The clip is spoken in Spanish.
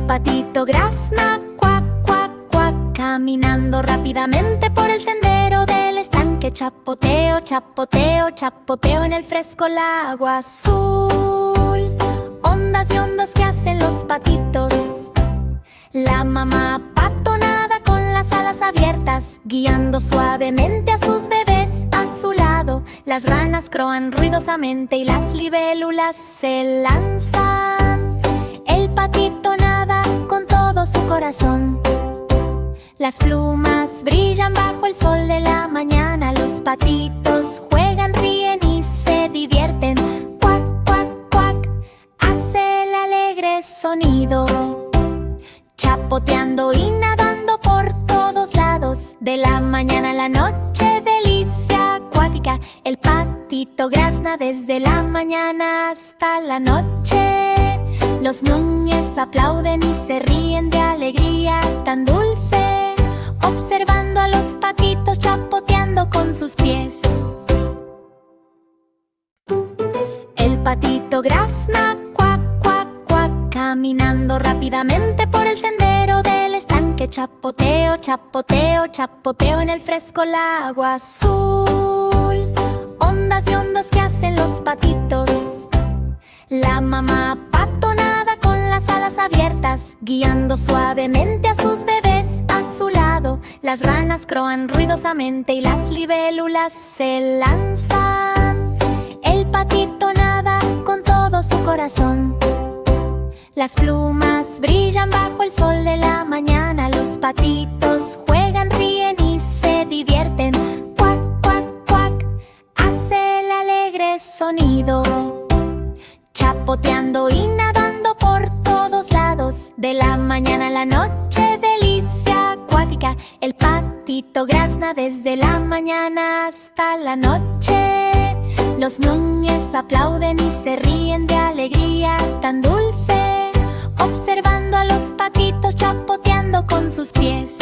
El patito grazna, cuac, cuac, cuac, caminando rápidamente por el sendero del estanque. Chapoteo, chapoteo, chapoteo en el fresco agua azul. Ondas y ondas que hacen los patitos. La mamá pato nada con las alas abiertas, guiando suavemente a sus bebés a su lado. Las ranas croan ruidosamente y las libélulas se lanzan. El patito nada con todo su corazón. Las plumas brillan bajo el sol de la mañana. Los patitos juegan, ríen y se divierten. Cuac, cuac, cuac, hace el alegre sonido. Chapoteando y nadando por todos lados. De la mañana a la noche, delicia acuática. El patito grazna desde la mañana hasta la noche. Los núñez aplauden y se ríen de alegría tan dulce, observando a los patitos chapoteando con sus pies. El patito grazna, cuac, cuac, cuac, caminando rápidamente por el sendero del estanque. Chapoteo, chapoteo, chapoteo en el fresco agua azul. Ondas y ondas que hacen los patitos. La mamá pato nada con las alas abiertas, guiando suavemente a sus bebés a su lado. Las ranas croan ruidosamente y las libélulas se lanzan. El patito nada con todo su corazón. Las plumas brillan bajo el sol de la mañana. Los patitos juegan, ríen y se divierten. Cuac, cuac, cuac, hace el alegre sonido. Chapoteando y nadando por todos lados. De la mañana a la noche, delicia acuática. El patito grazna desde la mañana hasta la noche. Los núñez aplauden y se ríen de alegría tan dulce, observando a los patitos chapoteando con sus pies.